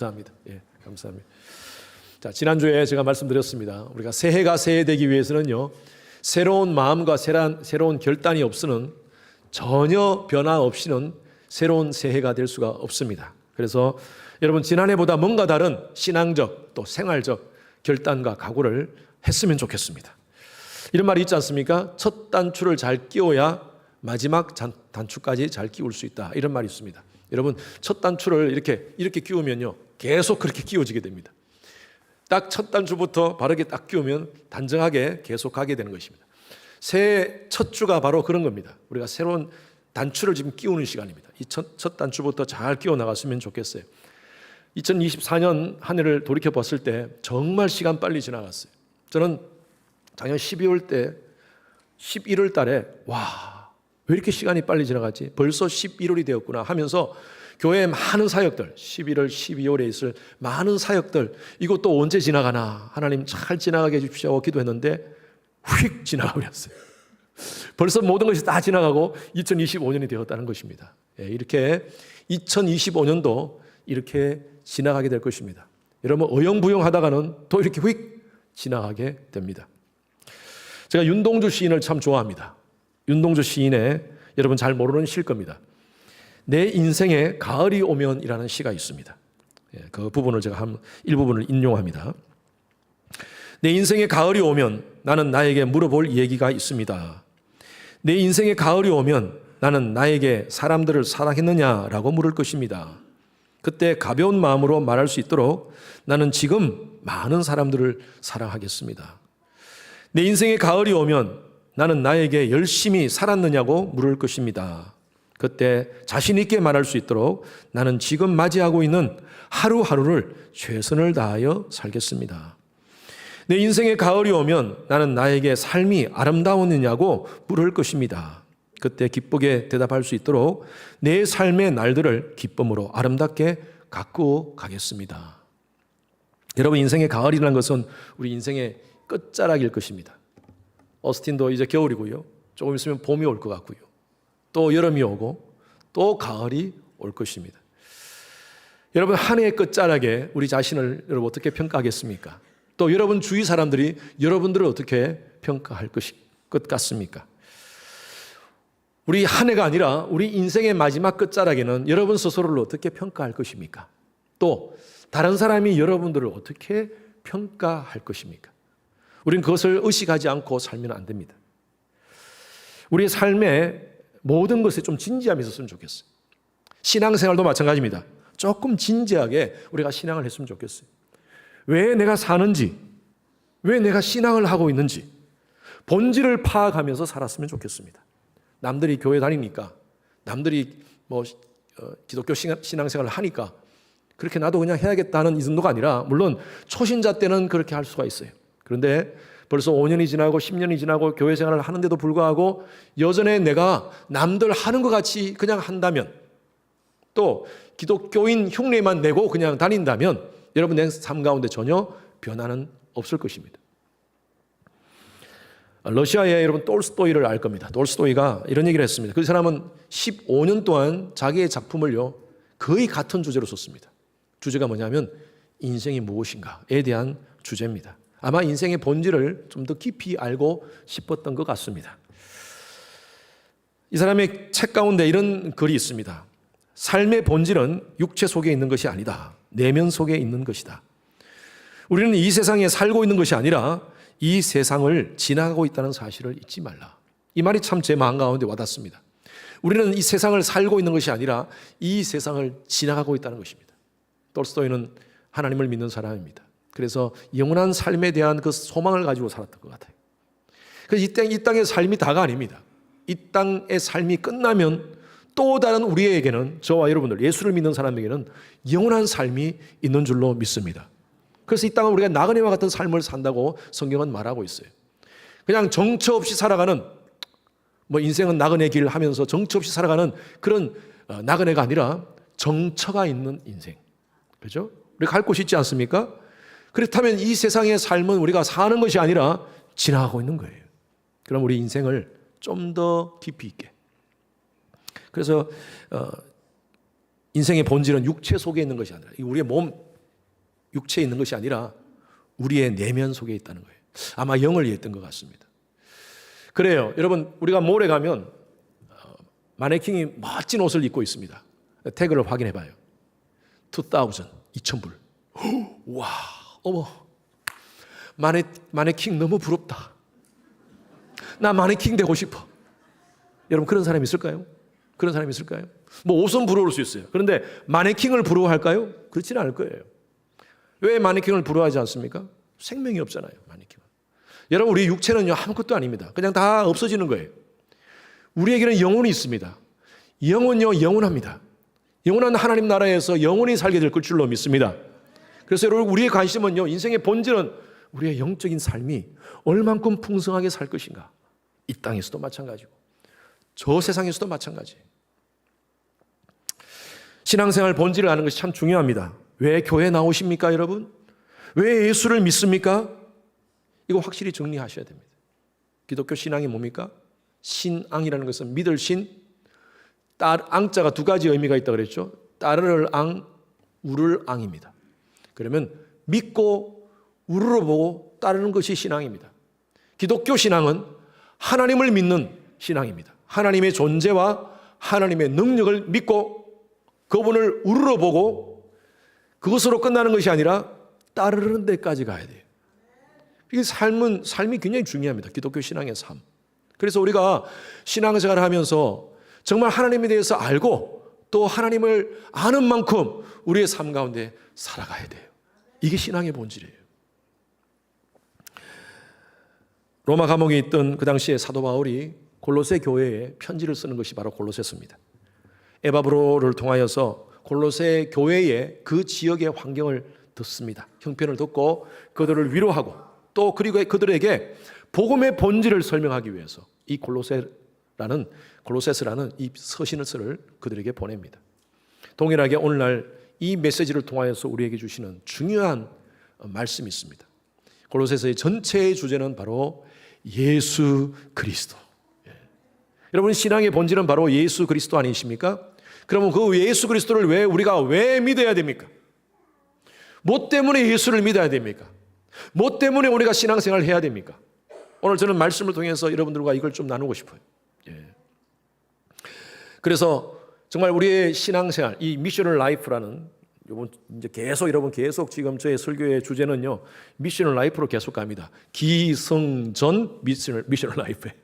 감사합니다. 예, 감사합니다. 자, 지난주에 제가 말씀드렸습니다. 우리가 새해가 새해되기 위해서는요, 새로운 마음과 새로운 결단이 없이는 전혀 변화 없이는 새로운 새해가 될 수가 없습니다. 그래서 여러분 지난해보다 뭔가 다른 신앙적 또 생활적 결단과 각오를 했으면 좋겠습니다. 이런 말이 있지 않습니까? 첫 단추를 잘 끼워야 마지막 단추까지 잘 끼울 수 있다. 이런 말이 있습니다. 여러분 첫 단추를 이렇게 끼우면요 계속 그렇게 끼워지게 됩니다. 딱 첫 단추부터 바르게 딱 끼우면 단정하게 계속 가게 되는 것입니다. 새해 첫 주가 바로 그런 겁니다. 우리가 새로운 단추를 지금 끼우는 시간입니다. 이 첫 단추부터 잘 끼워 나갔으면 좋겠어요. 2024년 한 해를 돌이켜 봤을 때 정말 시간 빨리 지나갔어요. 저는 작년 12월 때 11월 달에 왜 이렇게 시간이 빨리 지나갔지? 벌써 11월이 되었구나 하면서 교회의 많은 사역들, 11월, 12월에 있을 많은 사역들, 이것도 언제 지나가나 하나님 잘 지나가게 해주십시오 기도했는데 휙 지나가 버렸어요. 벌써 모든 것이 다 지나가고 2025년이 되었다는 것입니다. 이렇게 2025년도 이렇게 지나가게 될 것입니다. 여러분 어영부영 하다가는 또 이렇게 휙 지나가게 됩니다. 제가 윤동주 시인을 참 좋아합니다. 윤동주 시인의 여러분 잘 모르는 시일 겁니다. 내 인생에 가을이 오면이라는 시가 있습니다. 그 부분을 제가 일부분을 인용합니다. 내 인생에 가을이 오면 나는 나에게 물어볼 얘기가 있습니다. 내 인생에 가을이 오면 나는 나에게 사람들을 사랑했느냐라고 물을 것입니다. 그때 가벼운 마음으로 말할 수 있도록 나는 지금 많은 사람들을 사랑하겠습니다. 내 인생에 가을이 오면 나는 나에게 열심히 살았느냐고 물을 것입니다. 그때 자신 있게 말할 수 있도록 나는 지금 맞이하고 있는 하루하루를 최선을 다하여 살겠습니다. 내 인생에 가을이 오면 나는 나에게 삶이 아름다웠느냐고 물을 것입니다. 그때 기쁘게 대답할 수 있도록 내 삶의 날들을 기쁨으로 아름답게 가꾸어 가겠습니다. 여러분 인생의 가을이라는 것은 우리 인생의 끝자락일 것입니다. 어스틴도 이제 겨울이고요. 조금 있으면 봄이 올 것 같고요. 또 여름이 오고 또 가을이 올 것입니다. 여러분 한 해의 끝자락에 우리 자신을 여러분 어떻게 평가하겠습니까? 또 여러분 주위 사람들이 여러분들을 어떻게 평가할 것 같습니까? 우리 한 해가 아니라 우리 인생의 마지막 끝자락에는 여러분 스스로를 어떻게 평가할 것입니까? 또 다른 사람이 여러분들을 어떻게 평가할 것입니까? 우리는 그것을 의식하지 않고 살면 안 됩니다. 우리의 삶에 모든 것에 좀 진지함이 있었으면 좋겠어요. 신앙생활도 마찬가지입니다. 조금 진지하게 우리가 신앙을 했으면 좋겠어요. 왜 내가 사는지, 왜 내가 신앙을 하고 있는지 본질을 파악하면서 살았으면 좋겠습니다. 남들이 교회 다니니까, 남들이 기독교 신앙생활을 하니까 그렇게 나도 그냥 해야겠다는 이 정도가 아니라, 물론 초신자 때는 그렇게 할 수가 있어요. 그런데 벌써 5년이 지나고 10년이 지나고 교회 생활을 하는데도 불구하고 여전히 내가 남들 하는 것 같이 그냥 한다면, 또 기독교인 흉내만 내고 그냥 다닌다면 여러분 내 삶 가운데 전혀 변화는 없을 것입니다. 러시아의 여러분 톨스토이를 알 겁니다. 톨스토이가 이런 얘기를 했습니다. 그 사람은 15년 동안 자기의 작품을요 거의 같은 주제로 썼습니다. 주제가 뭐냐면 인생이 무엇인가에 대한 주제입니다. 아마 인생의 본질을 좀 더 깊이 알고 싶었던 것 같습니다. 이 사람의 책 가운데 이런 글이 있습니다. 삶의 본질은 육체 속에 있는 것이 아니다. 내면 속에 있는 것이다. 우리는 이 세상에 살고 있는 것이 아니라 이 세상을 지나가고 있다는 사실을 잊지 말라. 이 말이 참 제 마음 가운데 와닿습니다. 우리는 이 세상을 살고 있는 것이 아니라 이 세상을 지나가고 있다는 것입니다. 톨스토이는 하나님을 믿는 사람입니다. 그래서 영원한 삶에 대한 그 소망을 가지고 살았던 것 같아요. 그래서 이 땅의 삶이 다가 아닙니다. 이 땅의 삶이 끝나면 또 다른 우리에게는, 저와 여러분들 예수를 믿는 사람에게는 영원한 삶이 있는 줄로 믿습니다. 그래서 이 땅은 우리가 나그네와 같은 삶을 산다고 성경은 말하고 있어요. 그냥 정처 없이 살아가는, 인생은 나그네 길 하면서 정처 없이 살아가는 그런 나그네가 아니라 정처가 있는 인생. 그렇죠? 우리가 갈 곳이 있지 않습니까? 그렇다면 이 세상의 삶은 우리가 사는 것이 아니라 지나가고 있는 거예요. 그럼 우리 인생을 좀 더 깊이 있게. 그래서 인생의 본질은 육체 속에 있는 것이 아니라 우리의 몸, 육체에 있는 것이 아니라 우리의 내면 속에 있다는 거예요. 아마 영을 얘기했던 것 같습니다. 그래요. 여러분, 우리가 몰에 가면 마네킹이 멋진 옷을 입고 있습니다. 태그를 확인해 봐요. 2000불. 와, 어머, 마네킹 너무 부럽다. 나 마네킹 되고 싶어. 여러분, 그런 사람이 있을까요? 그런 사람이 있을까요? 뭐 옷은 부러울 수 있어요. 그런데 마네킹을 부러워할까요? 그렇지는 않을 거예요. 왜 마네킹을 부러워하지 않습니까? 생명이 없잖아요, 마네킹은. 여러분, 우리 육체는요, 아무것도 아닙니다. 그냥 다 없어지는 거예요. 우리에게는 영혼이 있습니다. 영혼요, 영원합니다. 영원한 하나님 나라에서 영원히 살게 될 줄로 믿습니다. 그래서 여러분, 우리의 관심은요, 인생의 본질은 우리의 영적인 삶이 얼만큼 풍성하게 살 것인가. 이 땅에서도 마찬가지고 저 세상에서도 마찬가지예요. 신앙생활 본질을 아는 것이 참 중요합니다. 왜 교회 나오십니까, 여러분? 왜 예수를 믿습니까? 이거 확실히 정리하셔야 됩니다. 기독교 신앙이 뭡니까? 신앙이라는 것은 믿을 신, 앙자가 두 가지 의미가 있다고 그랬죠. 따를 앙, 우를 앙입니다. 그러면 믿고 우르르 보고 따르는 것이 신앙입니다. 기독교 신앙은 하나님을 믿는 신앙입니다. 하나님의 존재와 하나님의 능력을 믿고 그분을 우르르 보고 그것으로 끝나는 것이 아니라 따르는 데까지 가야 돼요. 이게 삶이 굉장히 중요합니다. 기독교 신앙의 삶. 그래서 우리가 신앙생활을 하면서 정말 하나님에 대해서 알고 또 하나님을 아는 만큼 우리의 삶 가운데 살아가야 돼요. 이게 신앙의 본질이에요. 로마 감옥에 있던 그 당시에 사도 바울이 골로새 교회에 편지를 쓰는 것이 바로 골로새서입니다. 에바브로를 통하여서 골로새 교회의 그 지역의 환경을 듣습니다. 형편을 듣고 그들을 위로하고 또 그리고 그들에게 복음의 본질을 설명하기 위해서 이 골로새스라는 이 서신을 그들에게 보냅니다. 동일하게 오늘날 이 메시지를 통하여서 우리에게 주시는 중요한 말씀이 있습니다. 골로새서의 전체의 주제는 바로 예수 그리스도. 여러분, 신앙의 본질은 바로 예수 그리스도 아니십니까? 그러면 그 예수 그리스도를 우리가 왜 믿어야 됩니까? 뭐 때문에 예수를 믿어야 됩니까? 뭐 때문에 우리가 신앙생활을 해야 됩니까? 오늘 저는 말씀을 통해서 여러분들과 이걸 좀 나누고 싶어요. 그래서 정말 우리의 신앙생활, 이 미셔널 라이프라는 여러분 계속 지금 저의 설교의 주제는요, 미셔널 라이프로 계속 갑니다. 기성전 미셔널 라이프에.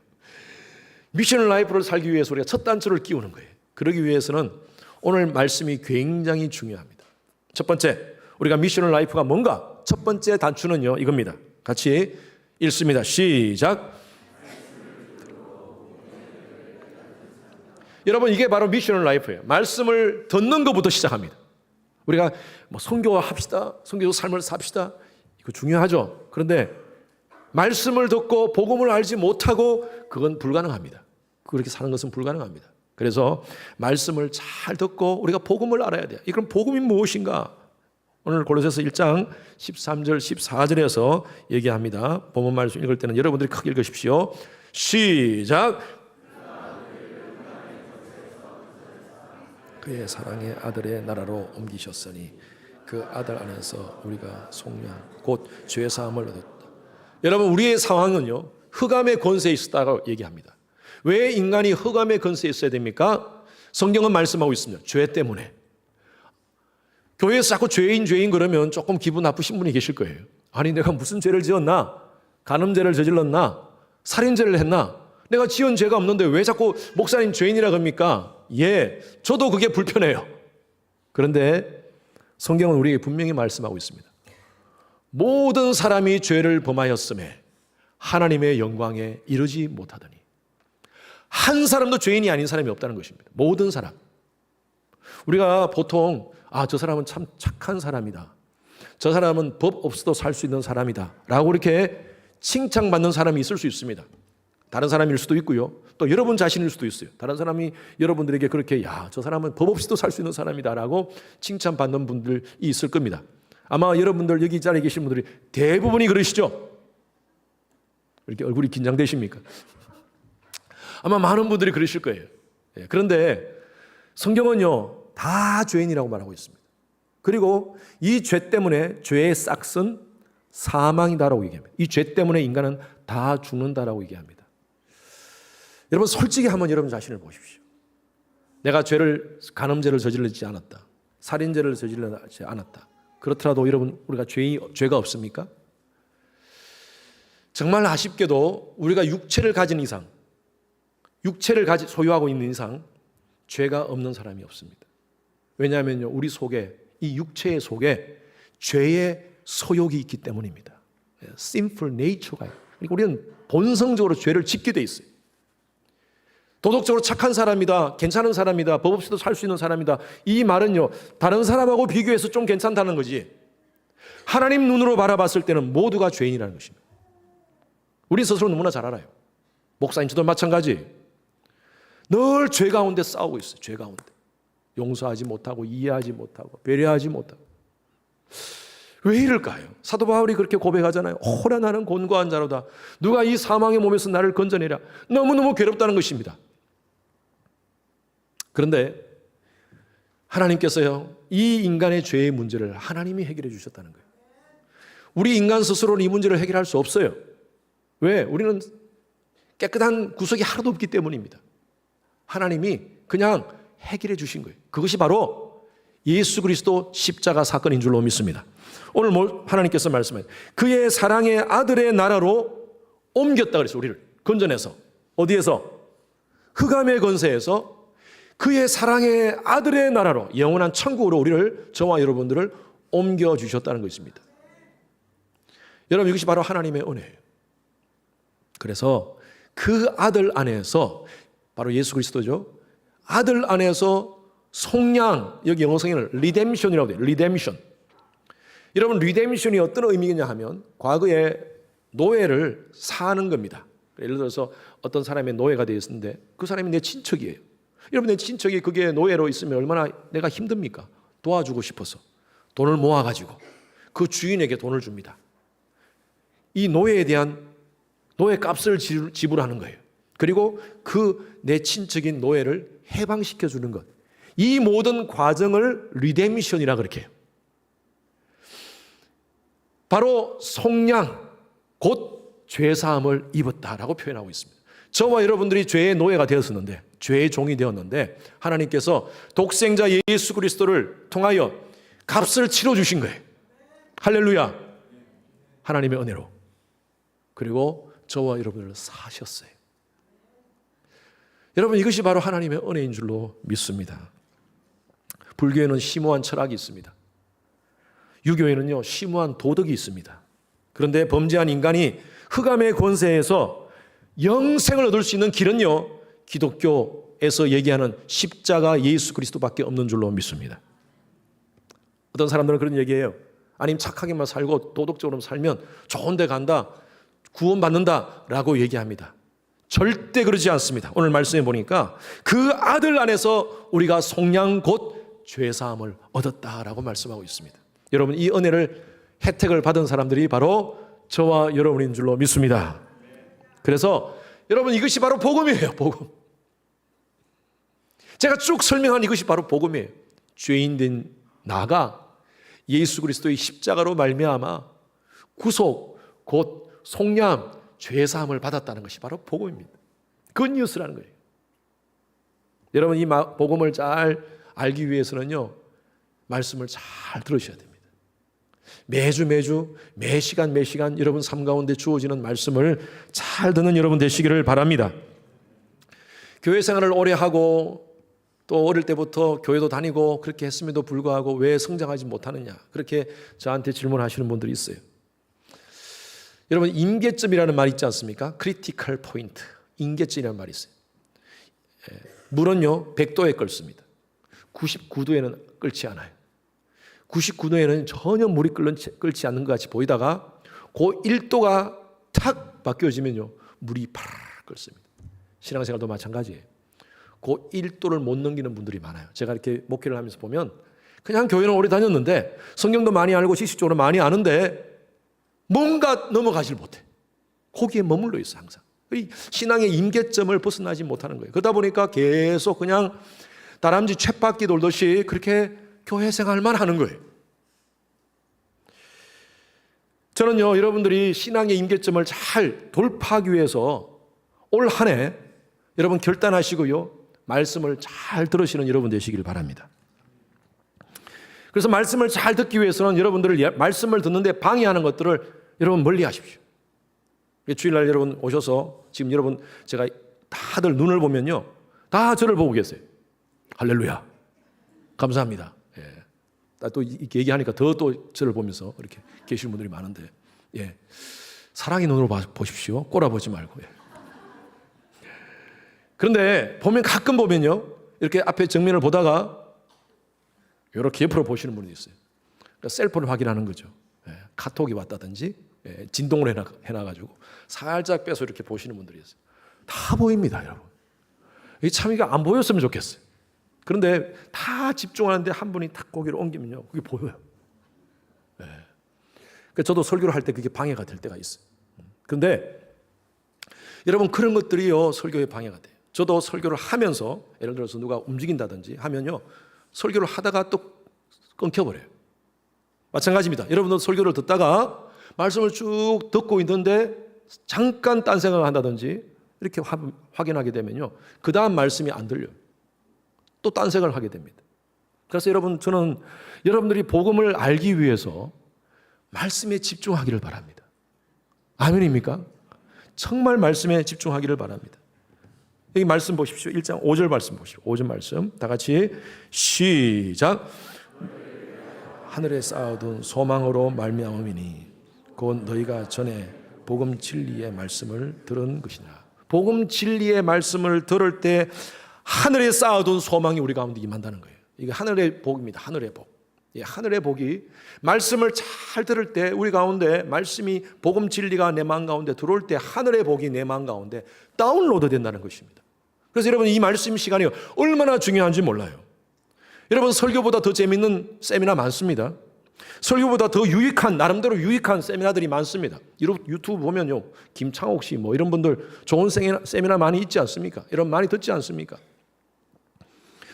미셔널 라이프를 살기 위해서 우리가 첫 단추를 끼우는 거예요. 그러기 위해서는 오늘 말씀이 굉장히 중요합니다. 첫 번째, 우리가 미셔널 라이프가 뭔가? 첫 번째 단추는요, 이겁니다. 같이 읽습니다. 시작. 여러분, 이게 바로 미셔널 라이프예요. 말씀을 듣는 것부터 시작합니다. 우리가 선교합시다, 선교 삶을 삽시다, 이거 중요하죠. 그런데 말씀을 듣고 복음을 알지 못하고 그건 불가능합니다. 그렇게 사는 것은 불가능합니다. 그래서 말씀을 잘 듣고 우리가 복음을 알아야 돼요. 그럼 복음이 무엇인가? 오늘 골로새서 1장 13절 14절에서 얘기합니다. 본문 말씀 읽을 때는 여러분들이 크게 읽으십시오. 시작. 그의 사랑의 아들의 나라로 옮기셨으니 그 아들 안에서 우리가 속량 곧 죄 사함을 얻었다. 여러분, 우리의 상황은요, 흑암의 권세에 있었다고 얘기합니다. 왜 인간이 흑암의 권세에 있어야 됩니까? 성경은 말씀하고 있습니다. 죄 때문에. 교회에서 자꾸 죄인 그러면 조금 기분 나쁘신 분이 계실 거예요. 아니, 내가 무슨 죄를 지었나? 간음죄를 저질렀나? 살인죄를 했나? 내가 지은 죄가 없는데 왜 자꾸 목사님 죄인이라 그럽니까? 예, 저도 그게 불편해요. 그런데 성경은 우리에게 분명히 말씀하고 있습니다. 모든 사람이 죄를 범하였음에 하나님의 영광에 이르지 못하더니. 한 사람도 죄인이 아닌 사람이 없다는 것입니다. 모든 사람. 우리가 보통 저 사람은 참 착한 사람이다, 저 사람은 법 없어도 살 수 있는 사람이다 라고 이렇게 칭찬받는 사람이 있을 수 있습니다. 다른 사람일 수도 있고요, 또 여러분 자신일 수도 있어요. 다른 사람이 여러분들에게 그렇게 저 사람은 법 없이도 살 수 있는 사람이다 라고 칭찬받는 분들이 있을 겁니다. 아마 여러분들 여기 자리에 계신 분들이 대부분이 그러시죠? 이렇게 얼굴이 긴장되십니까? 아마 많은 분들이 그러실 거예요. 그런데 성경은요, 다 죄인이라고 말하고 있습니다. 그리고 이 죄 때문에 죄의 싹은 사망이다라고 얘기합니다. 이 죄 때문에 인간은 다 죽는다라고 얘기합니다. 여러분 솔직히 한번 여러분 자신을 보십시오. 내가 간음죄를 저질르지 않았다. 살인죄를 저질르지 않았다. 그렇더라도 여러분 우리가 죄가 없습니까? 정말 아쉽게도 우리가 육체를 가진 이상, 소유하고 있는 이상 죄가 없는 사람이 없습니다. 왜냐하면요, 우리 속에, 이 육체의 속에 죄의 소욕이 있기 때문입니다. sinful nature가. 그러니까 우리는 본성적으로 죄를 짓게 돼 있어요. 도덕적으로 착한 사람이다, 괜찮은 사람이다, 법 없이도 살 수 있는 사람이다. 이 말은요, 다른 사람하고 비교해서 좀 괜찮다는 거지, 하나님 눈으로 바라봤을 때는 모두가 죄인이라는 것입니다. 우리 스스로 너무나 잘 알아요. 목사님 저도 마찬가지. 늘 죄 가운데 싸우고 있어요. 죄 가운데 용서하지 못하고, 이해하지 못하고, 배려하지 못하고. 왜 이럴까요? 사도 바울이 그렇게 고백하잖아요. 오라 나는 곤고한 자로다. 누가 이 사망의 몸에서 나를 건져내랴. 너무너무 괴롭다는 것입니다. 그런데 하나님께서요, 이 인간의 죄의 문제를 하나님이 해결해 주셨다는 거예요. 우리 인간 스스로는 이 문제를 해결할 수 없어요. 왜? 우리는 깨끗한 구석이 하나도 없기 때문입니다. 하나님이 그냥 해결해 주신 거예요. 그것이 바로 예수 그리스도 십자가 사건인 줄로 믿습니다. 오늘 하나님께서 말씀하세요. 그의 사랑의 아들의 나라로 옮겼다 그랬어요. 우리를 건져내서. 어디에서? 흑암의 권세에서 그의 사랑의 아들의 나라로, 영원한 천국으로 우리를, 저와 여러분들을 옮겨주셨다는 것입니다. 여러분 이것이 바로 하나님의 은혜예요. 그래서 그 아들 안에서, 바로 예수 그리스도죠, 아들 안에서 속량, 여기 영어 성에는 리뎀션이라고 돼요. 리뎀션. 여러분 리뎀션이 어떤 의미냐 하면 과거에 노예를 사는 겁니다. 예를 들어서 어떤 사람의 노예가 되어 있었는데 그 사람이 내 친척이에요. 여러분 내 친척이 그게 노예로 있으면 얼마나 내가 힘듭니까? 도와주고 싶어서 돈을 모아가지고 그 주인에게 돈을 줍니다. 이 노예에 대한 노예 값을 지불하는 거예요. 그리고 그 내 친척인 노예를 해방시켜 주는 것, 이 모든 과정을 리뎀션이라 그렇게 해요. 바로 속량, 곧 죄사함을 입었다라고 표현하고 있습니다. 저와 여러분들이 죄의 노예가 되었었는데, 죄의 종이 되었는데 하나님께서 독생자 예수 그리스도를 통하여 값을 치러주신 거예요. 할렐루야. 하나님의 은혜로. 그리고 저와 여러분을 사셨어요. 여러분 이것이 바로 하나님의 은혜인 줄로 믿습니다. 불교에는 심오한 철학이 있습니다. 유교에는요 심오한 도덕이 있습니다. 그런데 범죄한 인간이 흑암의 권세에서 영생을 얻을 수 있는 길은요, 기독교에서 얘기하는 십자가 예수 그리스도밖에 없는 줄로 믿습니다. 어떤 사람들은 그런 얘기해요. 아니면 착하게만 살고 도덕적으로 살면 좋은 데 간다, 구원받는다라고 얘기합니다. 절대 그러지 않습니다. 오늘 말씀해 보니까 그 아들 안에서 우리가 속량 곧 죄사함을 얻었다라고 말씀하고 있습니다. 여러분 이 은혜를, 혜택을 받은 사람들이 바로 저와 여러분인 줄로 믿습니다. 그래서 여러분 이것이 바로 복음이에요. 복음. 제가 쭉 설명한 이것이 바로 복음이에요. 죄인된 나가 예수 그리스도의 십자가로 말미암아 구속 곧 속량, 죄사함을 받았다는 것이 바로 복음입니다. 굿뉴스라는 거예요. 여러분 이 복음을 잘 알기 위해서는요, 말씀을 잘 들으셔야 됩니다. 매주 매 시간 여러분 삶 가운데 주어지는 말씀을 잘 듣는 여러분 되시기를 바랍니다. 교회 생활을 오래 하고 또 어릴 때부터 교회도 다니고 그렇게 했음에도 불구하고 왜 성장하지 못하느냐, 그렇게 저한테 질문하시는 분들이 있어요. 여러분 임계점이라는 말이 있지 않습니까? 크리티컬 포인트, 임계점이라는 말이 있어요. 물은요 100도에 끓습니다. 99도에는 끓지 않아요. 99도에는 전혀 물이 끓지 않는 것 같이 보이다가 그 1도가 탁 바뀌어지면요 물이 파르르 끓습니다. 신앙생활도 마찬가지예요. 그 1도를 못 넘기는 분들이 많아요. 제가 이렇게 목회를 하면서 보면 그냥 교회는 오래 다녔는데 성경도 많이 알고 지식적으로 많이 아는데 뭔가 넘어가질 못해. 거기에 머물러 있어 항상. 이 신앙의 임계점을 벗어나지 못하는 거예요. 그러다 보니까 계속 그냥 다람쥐 쳇바퀴 돌듯이 그렇게 교회 생활만 하는 거예요. 저는요, 여러분들이 신앙의 임계점을 잘 돌파하기 위해서 올 한 해 여러분 결단하시고요, 말씀을 잘 들으시는 여러분 되시길 바랍니다. 그래서 말씀을 잘 듣기 위해서는 여러분들을 말씀을 듣는데 방해하는 것들을 여러분 멀리 하십시오. 주일날 여러분 오셔서 지금 여러분 제가 다들 눈을 보면요, 다 저를 보고 계세요. 할렐루야. 감사합니다. 예. 또 이렇게 얘기하니까 더 또 저를 보면서 이렇게 계시는 분들이 많은데, 예. 사랑의 눈으로 보십시오. 꼬라보지 말고. 예. 그런데 보면 가끔 보면요, 이렇게 앞에 정면을 보다가 이렇게 옆으로 보시는 분이 있어요. 그러니까 셀폰을 확인하는 거죠. 예. 카톡이 왔다든지, 예. 진동을 해놔가지고 살짝 빼서 이렇게 보시는 분들이 있어요. 다 보입니다, 여러분. 이게 참 이게 안 보였으면 좋겠어요. 그런데 다 집중하는데 한 분이 탁 고개를 옮기면요, 그게 보여요. 예. 그러니까 저도 설교를 할 때 그게 방해가 될 때가 있어요. 그런데 여러분 그런 것들이요, 설교에 방해가 돼요. 저도 설교를 하면서 예를 들어서 누가 움직인다든지 하면요, 설교를 하다가 또 끊겨버려요. 마찬가지입니다. 여러분도 설교를 듣다가 말씀을 쭉 듣고 있는데 잠깐 딴 생각을 한다든지 이렇게 확인하게 되면요, 그 다음 말씀이 안 들려요. 또 딴 생각을 하게 됩니다. 그래서 여러분, 저는 여러분들이 복음을 알기 위해서 말씀에 집중하기를 바랍니다. 아멘입니까? 정말 말씀에 집중하기를 바랍니다. 여기 말씀 보십시오. 1장 5절 말씀 보십시오. 5절 말씀 다 같이 시작. 하늘에 쌓아둔 소망으로 말미암음이니 곧 너희가 전에 복음 진리의 말씀을 들은 것이니라. 복음 진리의 말씀을 들을 때 하늘에 쌓아둔 소망이 우리 가운데 임한다는 거예요. 이게 하늘의 복입니다. 하늘의 복. 예, 하늘의 복이 말씀을 잘 들을 때 우리 가운데 말씀이 복음 진리가 내 마음 가운데 들어올 때 하늘의 복이 내 마음 가운데 다운로드 된다는 것입니다. 그래서 여러분 이 말씀 시간이 얼마나 중요한지 몰라요. 여러분 설교보다 더 재밌는 세미나 많습니다. 설교보다 더 유익한, 나름대로 유익한 세미나들이 많습니다. 유튜브 보면요, 김창옥 씨 뭐 이런 분들 좋은 세미나 많이 있지 않습니까? 이런 많이 듣지 않습니까?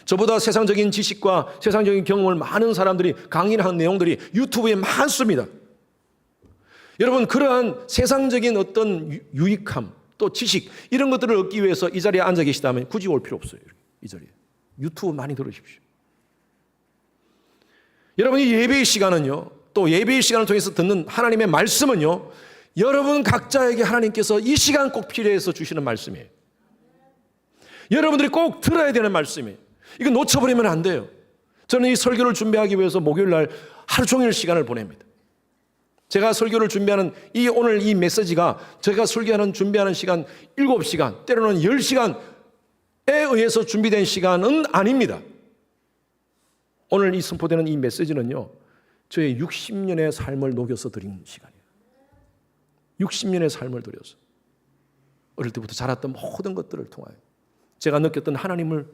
저보다 세상적인 지식과 세상적인 경험을 많은 사람들이 강의하는 내용들이 유튜브에 많습니다. 여러분 그러한 세상적인 어떤 유익함 또 지식 이런 것들을 얻기 위해서 이 자리에 앉아 계시다면 굳이 올 필요 없어요. 이 자리에 유튜브 많이 들으십시오. 여러분 이 예배의 시간은요, 또 예배의 시간을 통해서 듣는 하나님의 말씀은요, 여러분 각자에게 하나님께서 이 시간 꼭 필요해서 주시는 말씀이에요. 여러분들이 꼭 들어야 되는 말씀이에요. 이거 놓쳐버리면 안 돼요. 저는 이 설교를 준비하기 위해서 목요일 날 하루 종일 시간을 보냅니다. 제가 설교를 준비하는 오늘 이 메시지가 제가 설교하는 준비하는 시간 7시간, 때로는 10시간에 의해서 준비된 시간은 아닙니다. 오늘 이 선포되는 이 메시지는요, 저의 60년의 삶을 녹여서 드린 시간이에요. 60년의 삶을 들여서 어릴 때부터 자랐던 모든 것들을 통하여 제가 느꼈던 하나님을,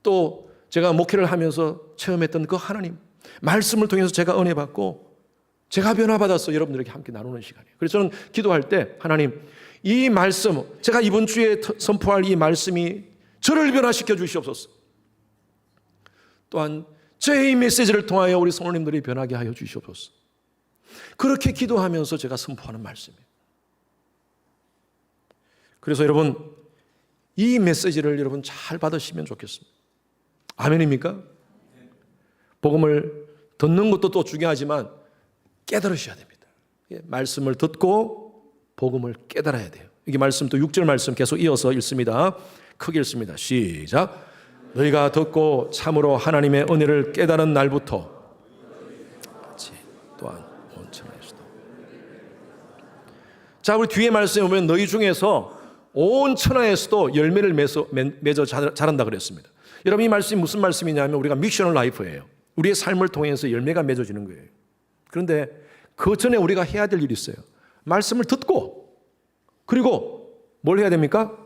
또 제가 목회를 하면서 체험했던 그 하나님 말씀을 통해서 제가 은혜 받고 제가 변화받아서 여러분들에게 함께 나누는 시간이에요. 그래서 저는 기도할 때 하나님 이 말씀, 제가 이번 주에 선포할 이 말씀이 저를 변화시켜 주시옵소서. 또한 저의 이 메시지를 통하여 우리 성도님들이 변하게 하여 주시옵소서. 그렇게 기도하면서 제가 선포하는 말씀이에요. 그래서 여러분 이 메시지를 여러분 잘 받으시면 좋겠습니다. 아멘입니까? 복음을 듣는 것도 또 중요하지만 깨달으셔야 됩니다. 말씀을 듣고 복음을 깨달아야 돼요. 이게 말씀 또 6절 말씀 계속 이어서 읽습니다. 크게 읽습니다. 시작. 너희가 듣고 참으로 하나님의 은혜를 깨달은 날부터 같이 또한 온 천하에서도. 자, 우리 뒤에 말씀에 보면 너희 중에서 온 천하에서도 열매를 맺어 자란다 그랬습니다. 여러분 이 말씀이 무슨 말씀이냐면 우리가 미셔널 라이프예요. 우리의 삶을 통해서 열매가 맺어지는 거예요. 그런데 그 전에 우리가 해야 될 일이 있어요. 말씀을 듣고 그리고 뭘 해야 됩니까?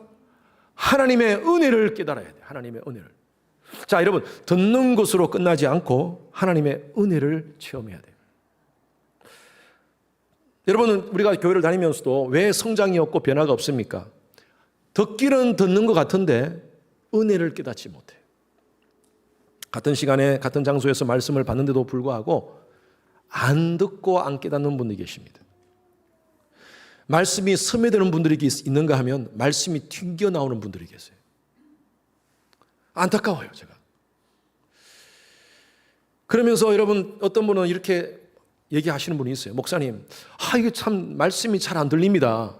하나님의 은혜를 깨달아야 돼요. 하나님의 은혜를. 자, 여러분 듣는 것으로 끝나지 않고 하나님의 은혜를 체험해야 돼요. 여러분은 우리가 교회를 다니면서도 왜 성장이 없고 변화가 없습니까? 듣기는 듣는 것 같은데 은혜를 깨닫지 못해요. 같은 시간에 같은 장소에서 말씀을 받는데도 불구하고 안 듣고 안 깨닫는 분들이 계십니다. 말씀이 스며드는 분들이 있는가 하면 말씀이 튕겨나오는 분들이 계세요. 안타까워요, 제가. 그러면서 여러분, 어떤 분은 이렇게 얘기하시는 분이 있어요. 목사님, 이게 참 말씀이 잘 안 들립니다.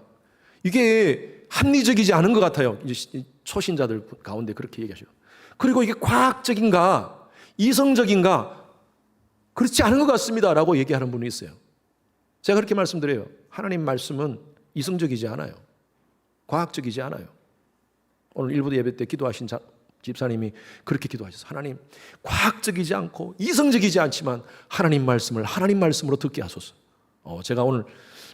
이게 합리적이지 않은 것 같아요. 이제 초신자들 가운데 그렇게 얘기하셔요. 그리고 이게 과학적인가, 이성적인가, 그렇지 않은 것 같습니다. 라고 얘기하는 분이 있어요. 제가 그렇게 말씀드려요. 하나님 말씀은 이성적이지 않아요. 과학적이지 않아요. 오늘 일부 예배 때 기도하신 집사님이 그렇게 기도하셨어요. 하나님, 과학적이지 않고 이성적이지 않지만 하나님 말씀을 하나님 말씀으로 듣게 하소서. 제가 오늘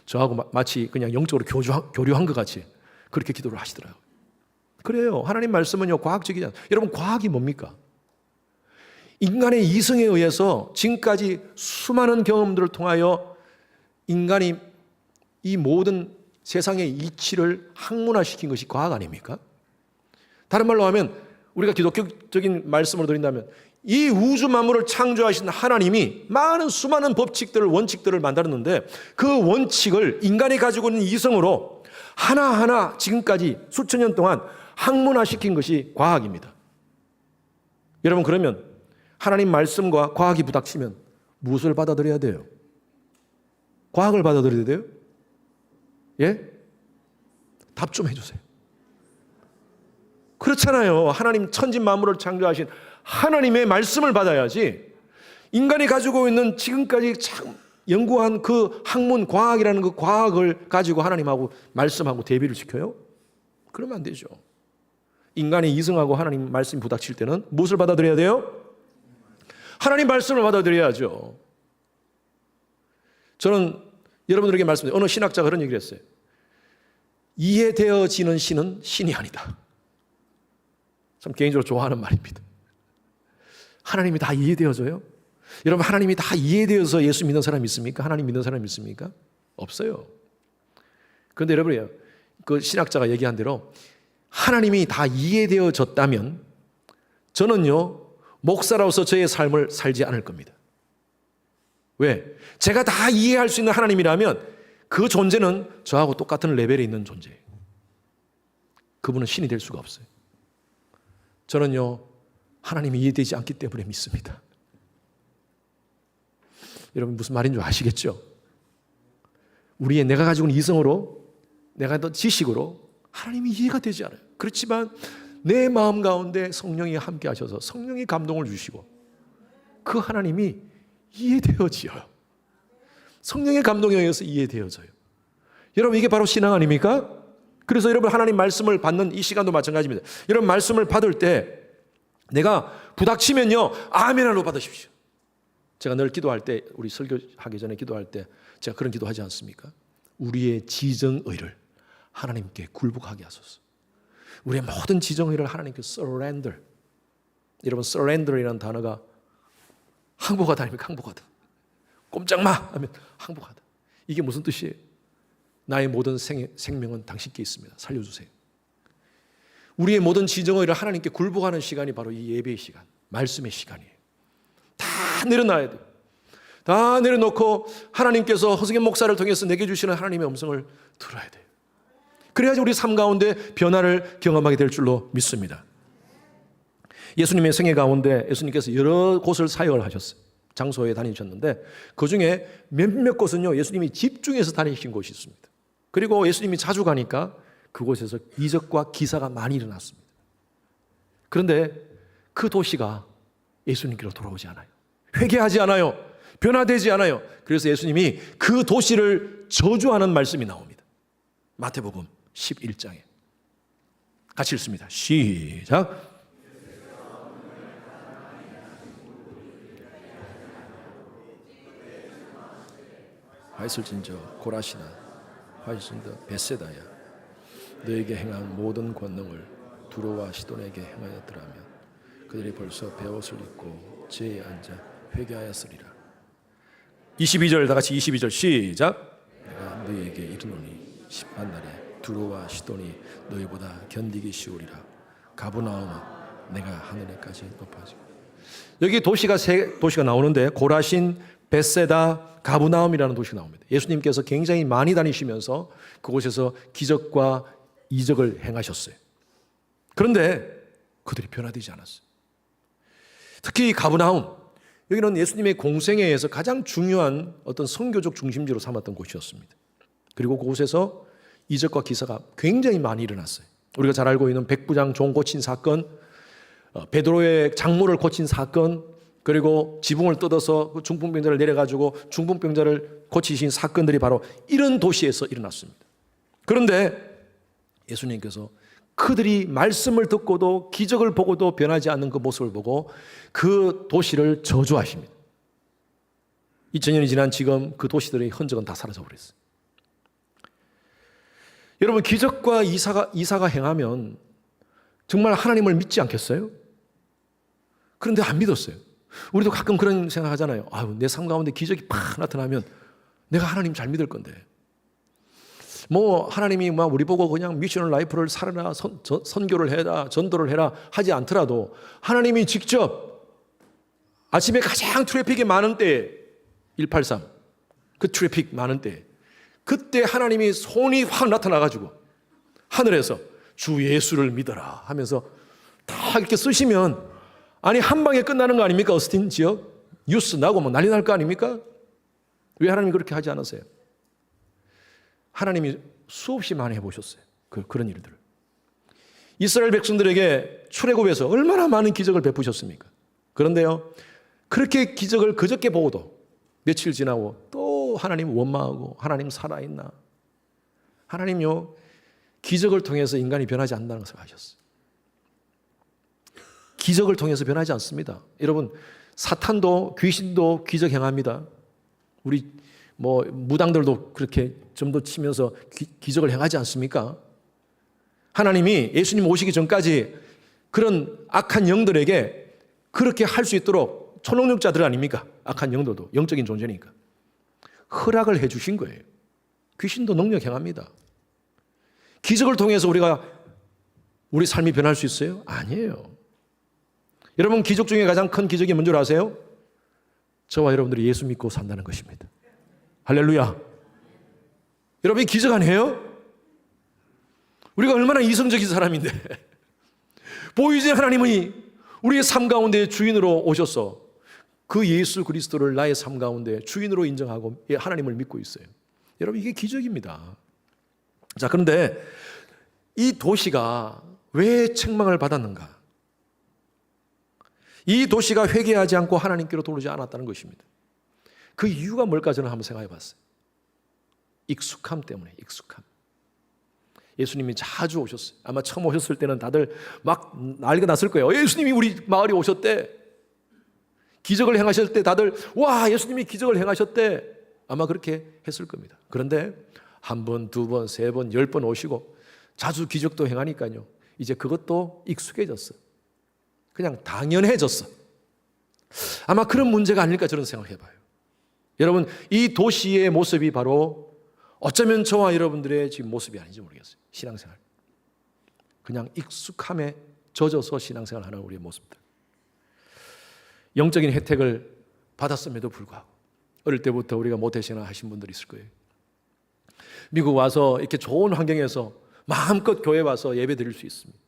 저하고 마치 그냥 영적으로 교류한 것 같이 그렇게 기도를 하시더라고요. 그래요. 하나님 말씀은요, 과학적이지 않아요. 여러분, 과학이 뭡니까? 인간의 이성에 의해서 지금까지 수많은 경험들을 통하여 인간이 이 모든 세상의 이치를 학문화시킨 것이 과학 아닙니까? 다른 말로 하면 우리가 기독교적인 말씀으로 드린다면 이 우주 만물을 창조하신 하나님이 많은 수많은 법칙들을, 원칙들을 만들었는데 그 원칙을 인간이 가지고 있는 이성으로 하나하나 지금까지 수천 년 동안 학문화시킨 것이 과학입니다. 여러분, 그러면 하나님 말씀과 과학이 부닥치면 무엇을 받아들여야 돼요? 과학을 받아들여야 돼요? 예? 답 좀 해주세요. 그렇잖아요. 하나님 천지 만물을 창조하신 하나님의 말씀을 받아야지 인간이 가지고 있는 지금까지 참 연구한 그 학문, 과학이라는 그 과학을 가지고 하나님하고 말씀하고 대비를 시켜요? 그러면 안 되죠. 인간이 이성하고 하나님 말씀이 부닥칠 때는 무엇을 받아들여야 돼요? 하나님 말씀을 받아들여야죠. 저는 여러분들에게 말씀드려요. 어느 신학자가 그런 얘기를 했어요. 이해되어지는 신은 신이 아니다. 참 개인적으로 좋아하는 말입니다. 하나님이 다 이해되어져요? 여러분, 하나님이 다 이해되어서 예수 믿는 사람이 있습니까? 하나님 믿는 사람이 있습니까? 없어요. 그런데 여러분이요, 그 신학자가 얘기한 대로 하나님이 다 이해되어졌다면 저는요, 목사로서 저의 삶을 살지 않을 겁니다. 왜? 제가 다 이해할 수 있는 하나님이라면 그 존재는 저하고 똑같은 레벨에 있는 존재예요. 그분은 신이 될 수가 없어요. 저는요, 하나님이 이해되지 않기 때문에 믿습니다. 여러분, 무슨 말인 줄 아시겠죠? 내가 가지고 있는 이성으로, 내가 더 지식으로 하나님이 이해가 되지 않아요. 그렇지만 내 마음 가운데 성령이 함께 하셔서 성령이 감동을 주시고 그 하나님이 이해되어져요. 성령의 감동에 의해서 이해되어져요. 여러분, 이게 바로 신앙 아닙니까? 그래서 여러분, 하나님 말씀을 받는 이 시간도 마찬가지입니다. 여러분, 말씀을 받을 때 내가 부닥치면요, 아멘으로 받으십시오. 제가 늘 기도할 때, 우리 설교하기 전에 기도할 때 제가 그런 기도하지 않습니까? 우리의 지정의를 하나님께 굴복하게 하소서. 우리의 모든 지정의를 하나님께 surrender. 여러분, surrender이라는 단어가 항복하다 아닙니까? 항복하다. 꼼짝마 하면 항복하다. 이게 무슨 뜻이에요? 나의 모든 생명은 당신께 있습니다. 살려주세요. 우리의 모든 지정의를 하나님께 굴복하는 시간이 바로 이 예배의 시간, 말씀의 시간이에요. 다 내려놔야 돼요. 다 내려놓고 하나님께서 허승현 목사를 통해서 내게 주시는 하나님의 음성을 들어야 돼요. 그래야지 우리 삶 가운데 변화를 경험하게 될 줄로 믿습니다. 예수님의 생애 가운데 예수님께서 여러 곳을 사역을 하셨어요. 장소에 다니셨는데 그중에 몇몇 곳은요, 예수님이 집중해서 다니신 곳이 있습니다. 그리고 예수님이 자주 가니까 그곳에서 이적과 기사가 많이 일어났습니다. 그런데 그 도시가 예수님께로 돌아오지 않아요. 회개하지 않아요. 변화되지 않아요. 그래서 예수님이 그 도시를 저주하는 말씀이 나옵니다. 마태복음 11장에. 같이 읽습니다. 시작. 하였을진저 고라시나 하였을진저 벳세다야 너에게 행한 모든 권능을 두로와 시돈에게 행하였더라면 그들이 벌써 베옷을 입고 제에 앉아 회개하였으리라. 22절 다 같이 22절 시작. 내가 너희에게 이르노니 심판날에 두로와 시돈이 너희보다 견디기 쉬우리라. 가브나움아 내가 하늘에까지 높아지고. 여기 도시가 세 도시가 나오는데 고라신, 벳세다, 가브나움이라는 도시가 나옵니다. 예수님께서 굉장히 많이 다니시면서 그곳에서 기적과 이적을 행하셨어요. 그런데 그들이 변화되지 않았어요. 특히 가브나움, 여기는 예수님의 공생애에서 가장 중요한 어떤 선교적 중심지로 삼았던 곳이었습니다. 그리고 그곳에서 이적과 기사가 굉장히 많이 일어났어요. 우리가 잘 알고 있는 백부장 종 고친 사건, 베드로의 장모를 고친 사건, 그리고 지붕을 뜯어서 중풍병자를 내려가지고 중풍병자를 고치신 사건들이 바로 이런 도시에서 일어났습니다. 그런데 예수님께서 그들이 말씀을 듣고도 기적을 보고도 변하지 않는 그 모습을 보고 그 도시를 저주하십니다. 2000년이 지난 지금 그 도시들의 흔적은 다 사라져 버렸어요. 여러분, 기적과 이사가 행하면 정말 하나님을 믿지 않겠어요? 그런데 안 믿었어요. 우리도 가끔 그런 생각하잖아요. 아유, 내 삶 가운데 기적이 팍 나타나면 내가 하나님 잘 믿을 건데. 하나님이 우리 보고 그냥 미셔널 라이프를 살아라, 선교를 해라, 전도를 해라 하지 않더라도 하나님이 직접 아침에 가장 트래픽이 많은 때에 183, 그 트래픽 많은 때에 그때 하나님이 손이 확 나타나가지고 하늘에서 주 예수를 믿어라 하면서 다 이렇게 쓰시면 아니 한 방에 끝나는 거 아닙니까? 어스틴 지역 뉴스 나고 난리 날 거 아닙니까? 왜 하나님이 그렇게 하지 않으세요? 하나님이 수없이 많이 해보셨어요. 그런 일들을. 이스라엘 백성들에게 출애굽에서 얼마나 많은 기적을 베푸셨습니까? 그런데요, 그렇게 기적을 그저께 보고도 며칠 지나고 또 하나님 원망하고 하나님 살아있나? 하나님요, 기적을 통해서 인간이 변하지 않는다는 것을 아셨어요. 기적을 통해서 변하지 않습니다. 여러분, 사탄도 귀신도 기적 행합니다. 우리 무당들도 그렇게 점도 치면서 기적을 행하지 않습니까? 하나님이 예수님 오시기 전까지 그런 악한 영들에게 그렇게 할 수 있도록 초능력자들 아닙니까? 악한 영들도 영적인 존재니까 허락을 해 주신 거예요. 귀신도 능력 행합니다. 기적을 통해서 우리 삶이 변할 수 있어요? 아니에요. 여러분, 기적 중에 가장 큰 기적이 뭔 줄 아세요? 저와 여러분들이 예수 믿고 산다는 것입니다. 할렐루야. 여러분, 기적 안 해요? 우리가 얼마나 이성적인 사람인데 보이지 하나님이 우리의 삶 가운데 주인으로 오셔서 그 예수 그리스도를 나의 삶 가운데 주인으로 인정하고 하나님을 믿고 있어요. 여러분, 이게 기적입니다. 자, 그런데 이 도시가 왜 책망을 받았는가? 이 도시가 회개하지 않고 하나님께로 돌아오지 않았다는 것입니다. 그 이유가 뭘까 저는 한번 생각해 봤어요. 익숙함 때문에, 익숙함. 예수님이 자주 오셨어요. 아마 처음 오셨을 때는 다들 막 난리가 났을 거예요. 예수님이 우리 마을에 오셨대. 기적을 행하실 때 다들 와, 예수님이 기적을 행하셨대. 아마 그렇게 했을 겁니다. 그런데 한 번, 두 번, 세 번, 10번 오시고 자주 기적도 행하니까요, 이제 그것도 익숙해졌어요. 그냥 당연해졌어. 아마 그런 문제가 아닐까 저는 생각해봐요. 여러분, 이 도시의 모습이 바로 어쩌면 저와 여러분들의 지금 모습이 아닌지 모르겠어요. 신앙생활. 그냥 익숙함에 젖어서 신앙생활하는 우리의 모습들. 영적인 혜택을 받았음에도 불구하고 어릴 때부터 우리가 모태신앙 하신 분들이 있을 거예요. 미국 와서 이렇게 좋은 환경에서 마음껏 교회 와서 예배 드릴 수 있습니다.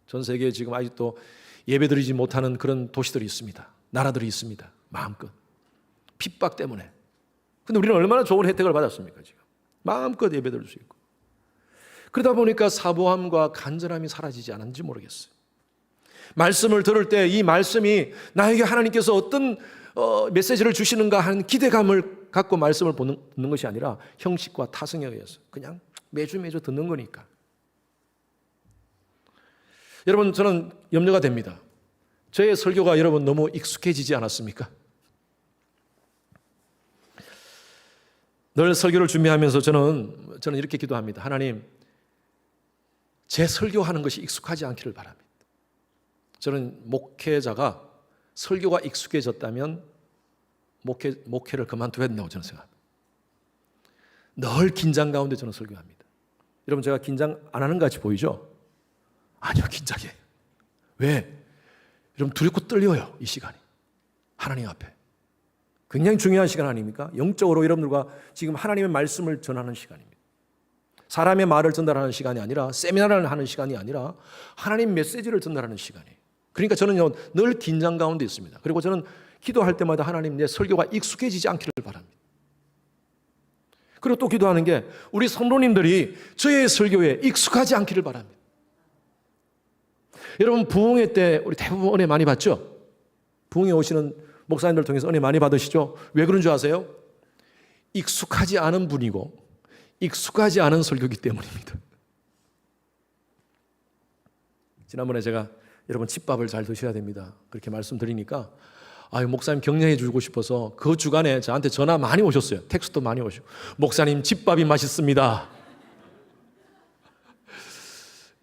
전 세계에 지금 아직도 예배 드리지 못하는 그런 도시들이 있습니다. 나라들이 있습니다. 마음껏. 핍박 때문에. 근데 우리는 얼마나 좋은 혜택을 받았습니까, 지금. 마음껏 예배 드릴 수 있고. 그러다 보니까 사모함과 간절함이 사라지지 않았는지 모르겠어요. 말씀을 들을 때 이 말씀이 나에게 하나님께서 어떤 메시지를 주시는가 하는 기대감을 갖고 말씀을 듣는 것이 아니라 형식과 타성에 의해서 그냥 매주 듣는 거니까. 여러분, 저는 염려가 됩니다. 저의 설교가 여러분 너무 익숙해지지 않았습니까? 늘 설교를 준비하면서 저는 이렇게 기도합니다. 하나님, 제 설교하는 것이 익숙하지 않기를 바랍니다. 저는 목회자가 설교가 익숙해졌다면 목회를 그만둬야 된다고 저는 생각합니다. 늘 긴장 가운데 저는 설교합니다. 여러분, 제가 긴장 안 하는 것 같이 보이죠? 아니요, 긴장해. 왜? 여러분, 두렵고 떨려요, 이 시간이. 하나님 앞에. 굉장히 중요한 시간 아닙니까? 영적으로 여러분들과 지금 하나님의 말씀을 전하는 시간입니다. 사람의 말을 전달하는 시간이 아니라 세미나를 하는 시간이 아니라 하나님 메시지를 전달하는 시간이에요. 그러니까 저는요 늘 긴장 가운데 있습니다. 그리고 저는 기도할 때마다 하나님 내 설교가 익숙해지지 않기를 바랍니다. 그리고 또 기도하는 게 우리 성도님들이 저의 설교에 익숙하지 않기를 바랍니다. 여러분 부흥회 때 우리 대부분 은혜 많이 받죠? 부흥회 오시는 목사님들 통해서 은혜 많이 받으시죠? 왜 그런 줄 아세요? 익숙하지 않은 분이고 익숙하지 않은 설교이기 때문입니다. 지난번에 제가 여러분 집밥을 잘 드셔야 됩니다. 그렇게 말씀드리니까 목사님 격려해 주고 싶어서 그 주간에 저한테 전화 많이 오셨어요. 텍스트도 많이 오시고 목사님 집밥이 맛있습니다.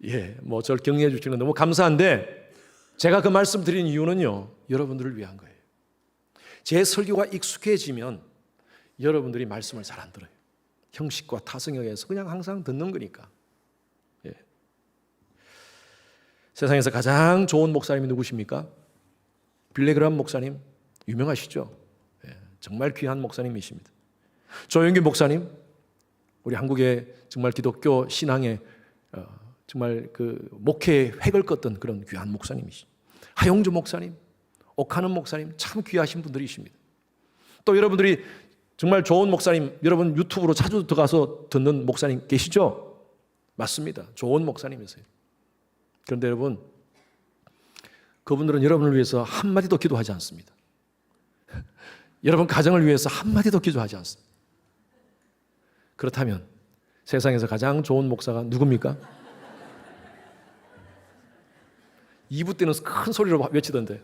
예, 뭐 저를 격려해 주시는 건 너무 감사한데 제가 그 말씀 드린 이유는요 여러분들을 위한 거예요. 제 설교가 익숙해지면 여러분들이 말씀을 잘 안 들어요. 형식과 타성형에서 그냥 항상 듣는 거니까. 예. 세상에서 가장 좋은 목사님이 누구십니까? 빌리그람 목사님 유명하시죠? 예. 정말 귀한 목사님이십니다. 조영규 목사님 우리 한국의 정말 기독교 신앙의 정말 그 목회의 획을 껐던 그런 귀한 목사님이십니다. 하용주 목사님, 옥하는 목사님 참 귀하신 분들이십니다. 또 여러분들이 정말 좋은 목사님, 여러분 유튜브로 자주 들어가서 듣는 목사님 계시죠? 맞습니다. 좋은 목사님이세요. 그런데 여러분, 그분들은 여러분을 위해서 한마디도 기도하지 않습니다. 여러분 가정을 위해서 한마디도 기도하지 않습니다. 그렇다면 세상에서 가장 좋은 목사가 누굽니까? 2부 때는 큰 소리로 외치던데.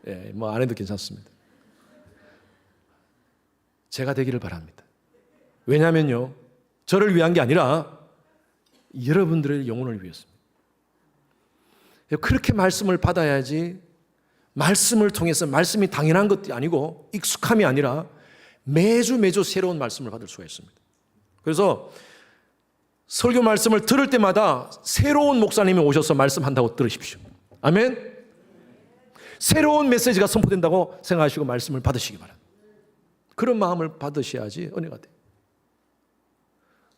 예, 뭐 안 해도 괜찮습니다. 제가 되기를 바랍니다. 왜냐하면요, 저를 위한 게 아니라 여러분들의 영혼을 위해서입니다. 그렇게 말씀을 받아야지 말씀을 통해서 말씀이 당연한 것이 아니고 익숙함이 아니라 매주 새로운 말씀을 받을 수가 있습니다. 그래서 설교 말씀을 들을 때마다 새로운 목사님이 오셔서 말씀한다고 들으십시오. 아멘. 새로운 메시지가 선포된다고 생각하시고 말씀을 받으시기 바랍니다. 그런 마음을 받으셔야지 은혜가 돼요.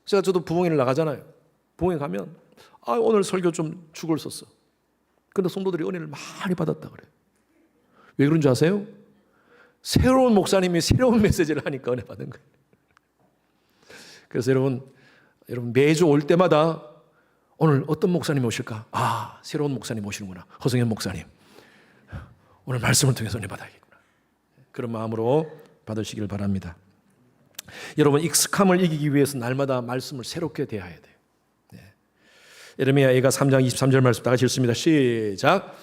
저도 부흥회를 나가잖아요. 부흥회 가면 오늘 설교 좀 죽을 썼어. 그런데 성도들이 은혜를 많이 받았다 그래요. 왜 그런 줄 아세요? 새로운 목사님이 새로운 메시지를 하니까 은혜 받은 거예요. 그래서 여러분 매주 올 때마다 오늘 어떤 목사님이 오실까? 새로운 목사님 오시는구나. 허성현 목사님. 오늘 말씀을 통해서 은혜 받아야겠구나. 그런 마음으로 받으시길 바랍니다. 여러분 익숙함을 이기기 위해서 날마다 말씀을 새롭게 대해야 돼요. 네. 예레미야가 3장 23절 말씀 다 같이 읽습니다. 시작.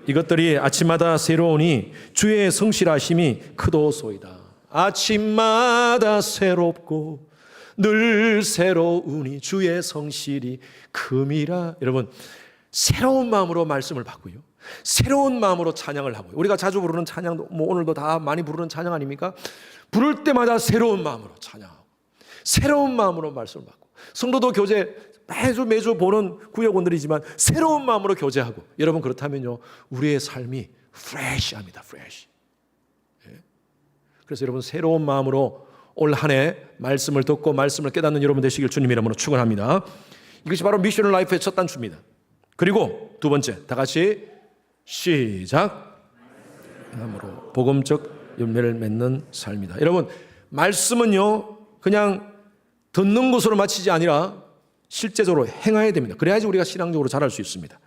이것들이 아침마다 새로우니 주의 성실하심이 크도소이다. 아침마다 새롭고 늘 새로우니 주의 성실이 큼이라. 여러분 새로운 마음으로 말씀을 받고요, 새로운 마음으로 찬양을 하고요. 우리가 자주 부르는 찬양도 오늘도 다 많이 부르는 찬양 아닙니까? 부를 때마다 새로운 마음으로 찬양하고 새로운 마음으로 말씀을 받고, 성도도 교제 매주 보는 구역원들이지만 새로운 마음으로 교제하고. 여러분 그렇다면요 우리의 삶이 프레시합니다. 프레시. 그래서 여러분 새로운 마음으로 올 한 해 말씀을 듣고 말씀을 깨닫는 여러분 되시길 주님 이름으로 축원합니다. 이것이 바로 미션 라이프의 첫 단추입니다. 그리고 두 번째, 다 같이 시작. 행함으로 복음적 열매를 맺는 삶이다. 여러분 말씀은요 그냥 듣는 것으로 마치지 아니라 실제적으로 행해야 됩니다. 그래야지 우리가 신앙적으로 자랄 수 있습니다.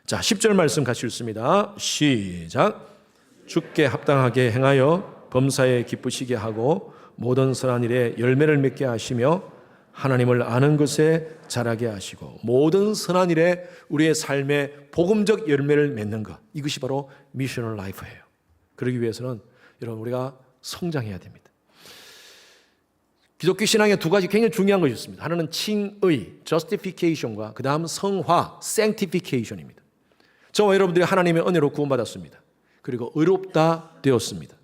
자, 10절 말씀 같이 읽습니다. 시작. 주께 합당하게 행하여 범사에 기쁘시게 하고 모든 선한 일에 열매를 맺게 하시며 하나님을 아는 것에 자라게 하시고. 모든 선한 일에 우리의 삶에 복음적 열매를 맺는 것, 이것이 바로 미셔널 라이프예요. 그러기 위해서는 여러분 우리가 성장해야 됩니다. 기독교 신앙에 두 가지 굉장히 중요한 것이 있습니다. 하나는 칭의, justification과 그 다음 성화, sanctification입니다. 저와 여러분들이 하나님의 은혜로 구원받았습니다. 그리고 의롭다 되었습니다.